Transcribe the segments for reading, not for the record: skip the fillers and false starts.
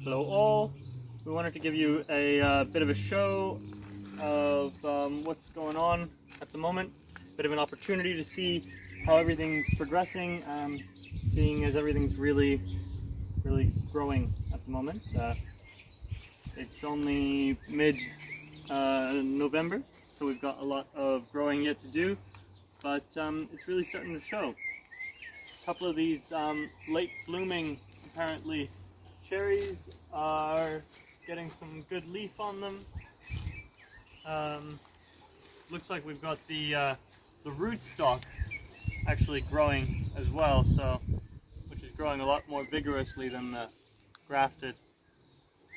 Hello all. We wanted to give you a bit of a show of what's going on at the moment. Bit of an opportunity to see how everything's progressing, seeing as everything's really growing at the moment. It's only mid-November, so we've got a lot of growing yet to do, but it's really starting to show. A couple of these late blooming, apparently, cherries are getting some good leaf on them. Looks like we've got the rootstock actually growing as well, so which is growing a lot more vigorously than the grafted.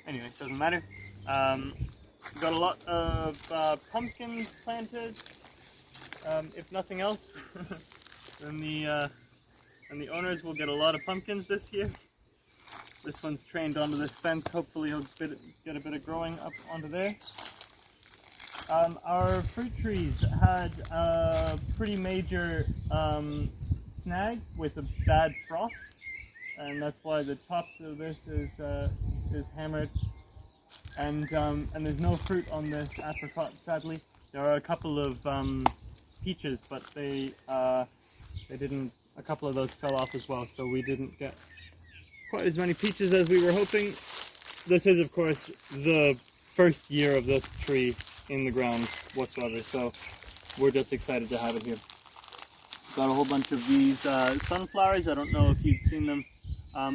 Anyway, it doesn't matter. We've got a lot of pumpkins planted. If nothing else, then the owners will get a lot of pumpkins this year. This one's trained onto this fence. Hopefully he'll get a bit of growing up onto there. Our fruit trees had a pretty major snag with a bad frost, and that's why the tops of this is hammered. And there's no fruit on this apricot, sadly. There are a couple of peaches, but they didn't. A couple of those fell off as well, so we didn't get quite as many peaches as we were hoping. This is, of course, the first year of this tree in the ground whatsoever, so we're just excited to have it here. Got a whole bunch of these sunflowers. I don't know if you've seen them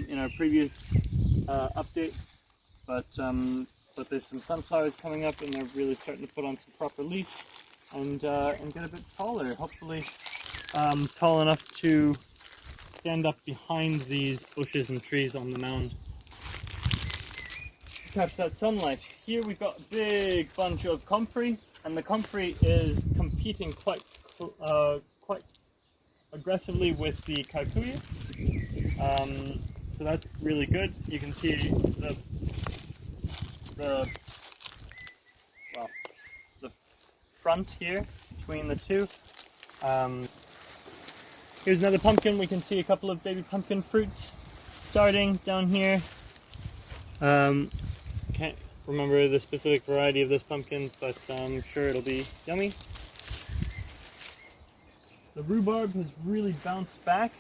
in our previous update, but there's some sunflowers coming up, and they're really starting to put on some proper leaf and get a bit taller. Hopefully, tall enough to stand up behind these bushes and trees on the mound. Catch that sunlight. Here we've got a big bunch of comfrey, and the comfrey is competing quite aggressively with the kikuyu. So that's really good. You can see the front here between the two. Here's another pumpkin. We can see a couple of baby pumpkin fruits starting down here. Can't remember the specific variety of this pumpkin, but I'm sure it'll be yummy. The rhubarb has really bounced back.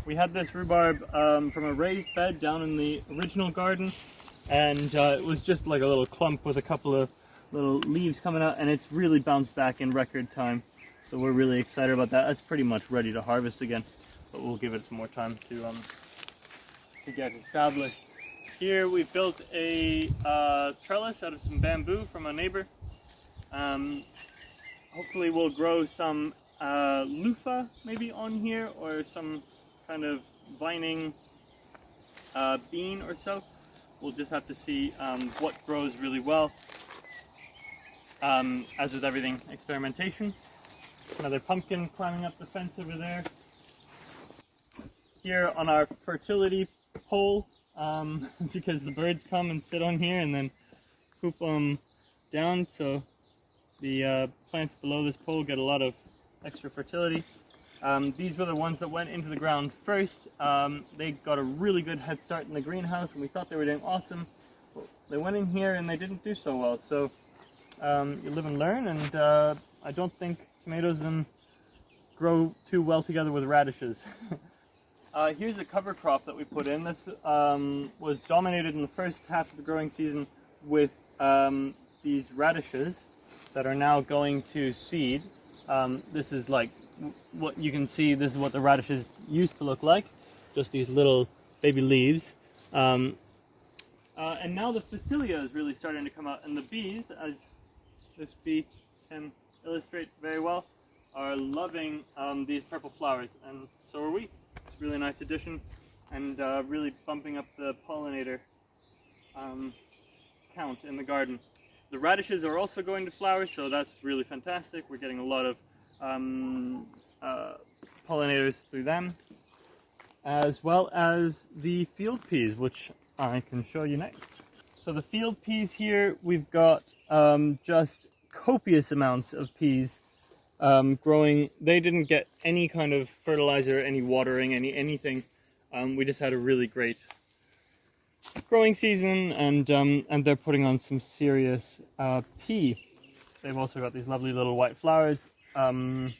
We had this rhubarb from a raised bed down in the original garden, and it was just like a little clump with a couple of little leaves coming out, and it's really bounced back in record time. So we're really excited about that. That's pretty much ready to harvest again, but we'll give it some more time to get established. Here we built a trellis out of some bamboo from a neighbor. Hopefully we'll grow some loofah maybe on here, or some kind of vining bean or so. We'll just have to see what grows really well. As with everything, experimentation. Another pumpkin climbing up the fence over there. Here on our fertility pole, because the birds come and sit on here and then poop them down, so the plants below this pole get a lot of extra fertility. These were the ones that went into the ground first. They got a really good head start in the greenhouse, and we thought they were doing awesome. But they went in here and they didn't do so well, so you live and learn, and I don't think tomatoes grow too well together with radishes. Here's a cover crop that we put in. This was dominated in the first half of the growing season with these radishes that are now going to seed. This is like what you can see. This is what the radishes used to look like, just these little baby leaves. And now the phacelia is really starting to come out, and the bees, as this bee can illustrate very well, are loving these purple flowers, and so are we. It's a really nice addition, and really bumping up the pollinator count in the garden. The radishes are also going to flower, so that's really fantastic. We're getting a lot of pollinators through them, as well as the field peas, which I can show you next. So the field peas here, we've got just copious amounts of peas growing. They didn't get any kind of fertilizer, any watering, anything. We just had a really great growing season, and they're putting on some serious pea. They've also got these lovely little white flowers, and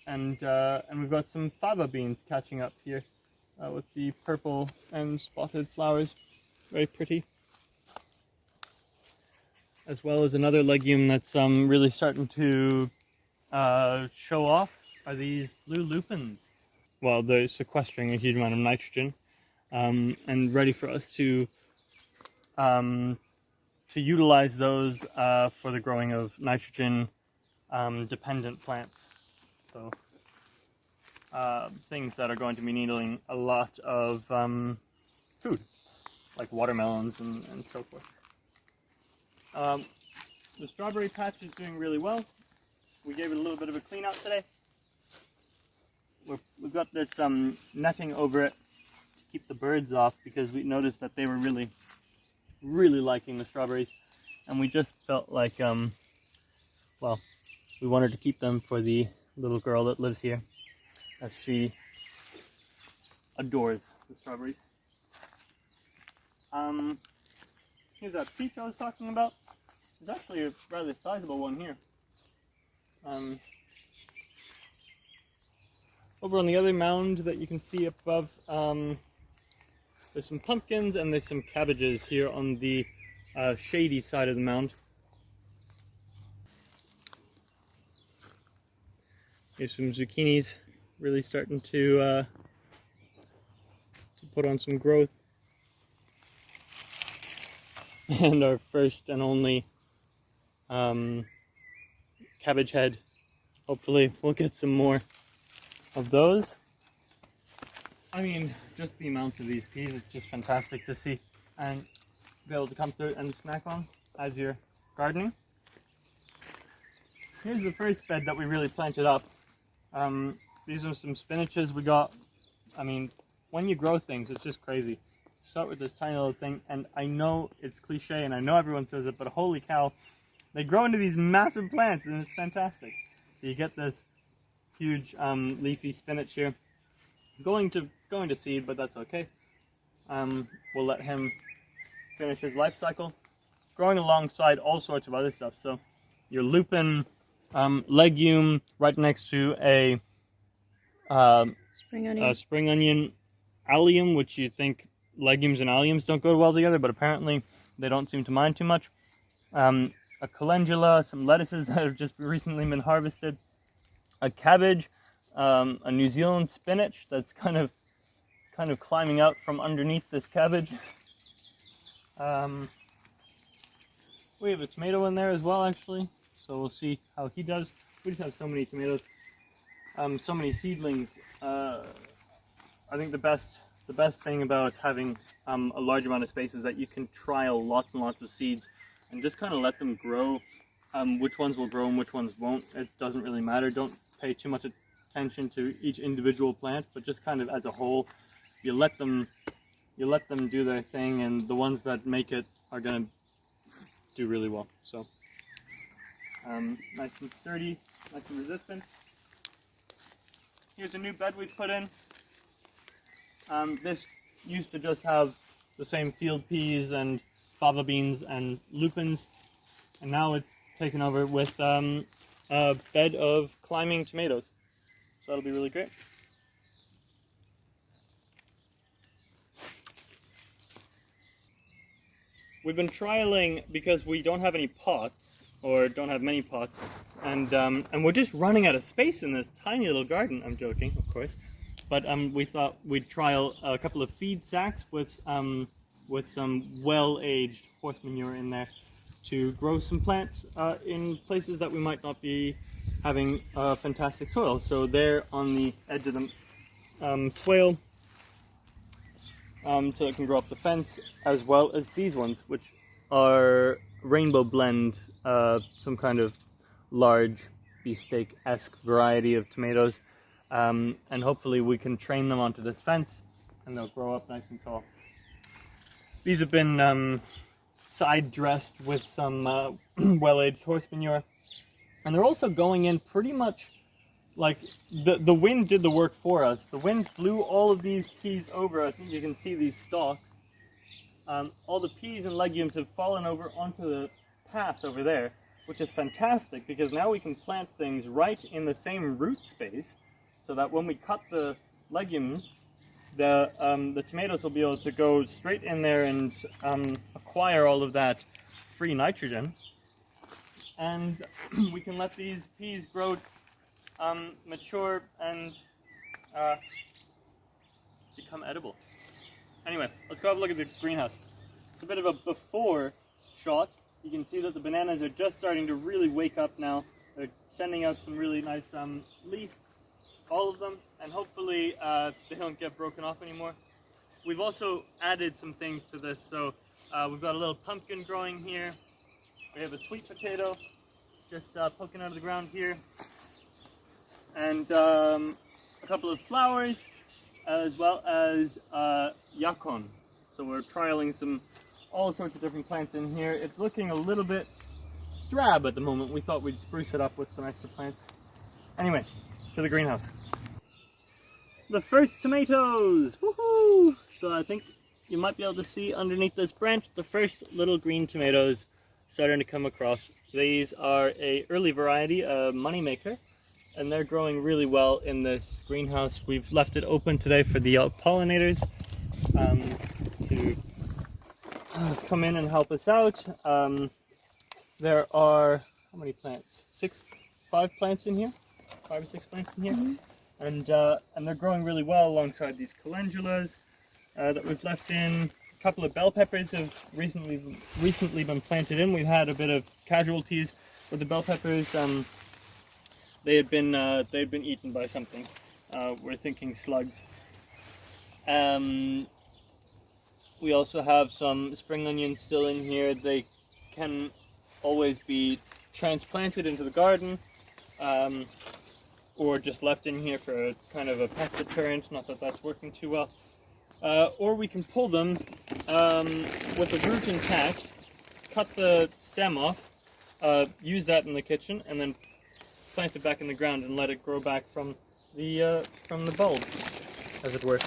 we've got some fava beans catching up here with the purple and spotted flowers, very pretty. As well as another legume that's really starting to show off are these blue lupins. Well, they're sequestering a huge amount of nitrogen, and ready for us to utilize those for the growing of nitrogen dependent plants. So things that are going to be needing a lot of food, like watermelons and so forth. The strawberry patch is doing really well. We gave it a little bit of a clean out today. We've got this netting over it to keep the birds off, because we noticed that they were really liking the strawberries, and we just felt like well, we wanted to keep them for the little girl that lives here, as she adores the strawberries. Here's that peach I was talking about. There's actually a rather sizable one here. Over on the other mound that you can see up above, there's some pumpkins and there's some cabbages here on the shady side of the mound. Here's some zucchinis, really starting to put on some growth. And our first and only cabbage head. Hopefully we'll get some more of those. I mean, just the amount of these peas, it's just fantastic to see and be able to come through and snack on as you're gardening. Here's the first bed that we really planted up. These are some spinaches we got. I mean, when you grow things, it's just crazy. Start with this tiny little thing, and I know it's cliche and I know everyone says it, but holy cow, they grow into these massive plants and it's fantastic. So you get this huge leafy spinach here, going to seed, but that's okay. We'll let him finish his life cycle, growing alongside all sorts of other stuff. So your lupin legume right next to a spring onion allium, which you think legumes and alliums don't go well together, but apparently they don't seem to mind too much. A calendula, some lettuces that have just recently been harvested, a cabbage, a New Zealand spinach that's kind of climbing out from underneath this cabbage. We have a tomato in there as well, actually, so we'll see how he does. We just have so many tomatoes, so many seedlings. I think the best thing about having a large amount of space is that you can trial lots and lots of seeds and just kind of let them grow. Which ones will grow and which ones won't, it doesn't really matter. Don't pay too much attention to each individual plant, but just kind of as a whole, you let them do their thing, and the ones that make it are going to do really well. So nice and sturdy, nice and resistant. Here's a new bed we've put in. This used to just have the same field peas and fava beans and lupins, and now it's taken over with a bed of climbing tomatoes. So that'll be really great. We've been trialing because we don't have any pots, or don't have many pots, and we're just running out of space in this tiny little garden. I'm joking, of course. But we thought we'd trial a couple of feed sacks with some well-aged horse manure in there to grow some plants in places that we might not be having fantastic soil. So they're on the edge of the swale, so it can grow up the fence, as well as these ones, which are rainbow blend, some kind of large beefsteak-esque variety of tomatoes. And hopefully we can train them onto this fence and they'll grow up nice and tall. These have been side dressed with some well-aged horse manure, and they're also going in pretty much like the wind did the work for us. The wind blew all of these peas over. I think you can see these stalks, all the peas and legumes have fallen over onto the path over there, which is fantastic because now we can plant things right in the same root space, so that when we cut the legumes, the tomatoes will be able to go straight in there and acquire all of that free nitrogen, and we can let these peas grow, mature, and become edible. Anyway, let's go have a look at the greenhouse. It's a bit of a before shot. You can see that the bananas are just starting to really wake up now. They're sending out some really nice leaf, all of them, and hopefully they don't get broken off anymore. We've also added some things to this, so we've got a little pumpkin growing here. We have a sweet potato just poking out of the ground here, and a couple of flowers, as well as yakon. So we're trialing all sorts of different plants in here. It's looking a little bit drab at the moment. We thought we'd spruce it up with some extra plants. Anyway, to the greenhouse. The first tomatoes! Woohoo! So I think you might be able to see underneath this branch the first little green tomatoes starting to come across. These are a early variety, a moneymaker, and they're growing really well in this greenhouse. We've left it open today for the pollinators to come in and help us out. There are, how many plants? 5 plants in here? 5 or 6 plants in here? Mm-hmm. And they're growing really well alongside these calendulas that we've left in. A couple of bell peppers have recently been planted in. We've had a bit of casualties with the bell peppers. They had been eaten by something. We're thinking slugs. We also have some spring onions still in here. They can always be transplanted into the garden, or just left in here for a kind of a pest deterrent. Not that that's working too well. Or we can pull them with the root intact, cut the stem off, use that in the kitchen, and then plant it back in the ground and let it grow back from the bulb, as it were.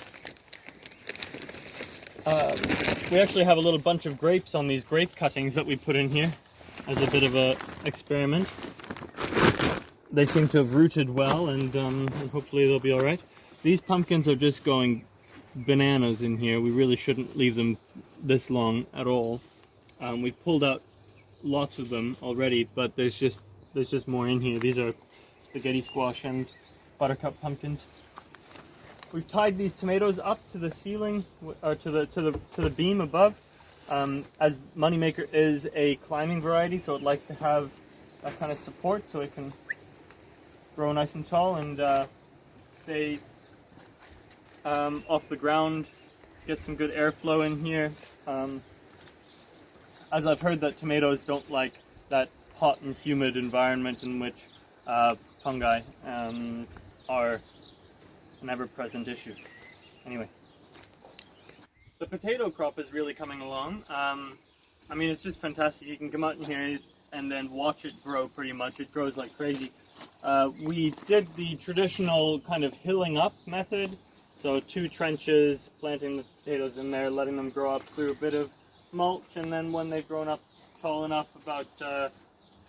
We actually have a little bunch of grapes on these grape cuttings that we put in here as a bit of a experiment. They seem to have rooted well, and hopefully they'll be all right. These pumpkins are just going bananas in here. We really shouldn't leave them this long at all. We've pulled out lots of them already, but there's just more in here. These are spaghetti squash and buttercup pumpkins. We've tied these tomatoes up to the ceiling, or to the beam above. As Moneymaker is a climbing variety, so it likes to have that kind of support so it can grow nice and tall and stay off the ground, get some good airflow in here. As I've heard that tomatoes don't like that hot and humid environment in which fungi are an ever-present issue. Anyway, the potato crop is really coming along. I mean, it's just fantastic. You can come out in here and then watch it grow pretty much. It grows like crazy. We did the traditional kind of hilling up method. So 2 trenches, planting the potatoes in there, letting them grow up through a bit of mulch, and then when they've grown up tall enough, about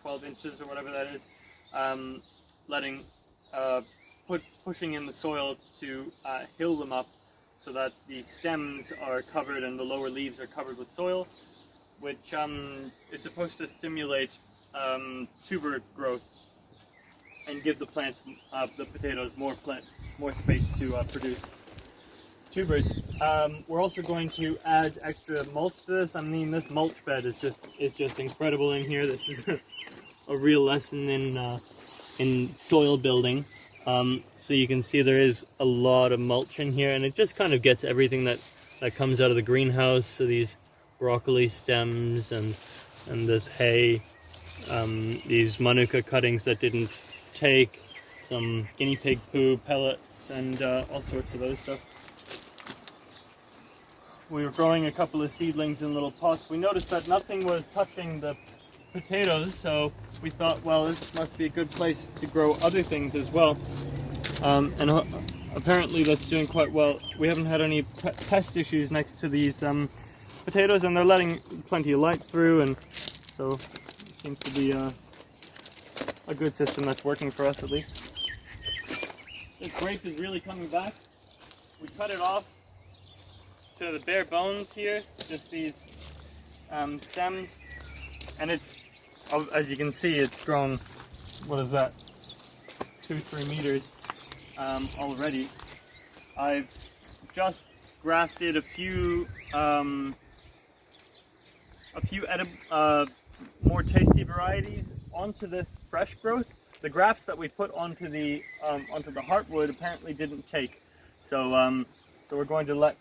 12 inches or whatever that is, pushing in the soil to hill them up so that the stems are covered and the lower leaves are covered with soil, which is supposed to stimulate tuber growth and give the plants, the potatoes, more space to produce tubers. We're also going to add extra mulch to this. I mean, this mulch bed is just incredible in here. This is a real lesson in soil building. So you can see there is a lot of mulch in here, and it just kind of gets everything that comes out of the greenhouse. So these broccoli stems and this hay, these manuka cuttings that didn't take, some guinea pig poo pellets, and all sorts of other stuff. We were growing a couple of seedlings in little pots. We noticed that nothing was touching the potatoes, so we thought, well, this must be a good place to grow other things as well. And apparently that's doing quite well. We haven't had any pest issues next to these potatoes, and they're letting plenty of light through, and so it seems to be a good system that's working for us at least. This grape is really coming back. We cut it off to the bare bones here, just these stems, and it's, as you can see, it's grown, what is that, 2-3 meters already. I've just grafted a few more tasty varieties onto this fresh growth. The grafts that we put onto the heartwood apparently didn't take, so so we're going to let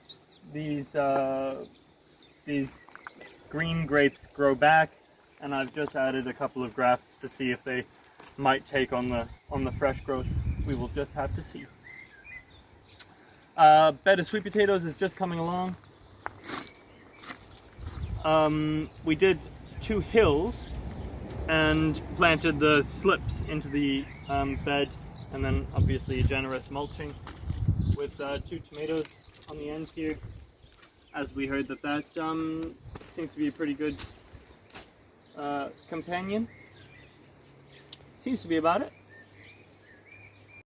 these green grapes grow back, and I've just added a couple of grafts to see if they might take on the fresh growth. We will just have to see. Bed of sweet potatoes is just coming along. We did 2 hills and planted the slips into the bed, and then obviously generous mulching with 2 tomatoes on the end here, as we heard that seems to be a pretty good companion. Seems to be about it.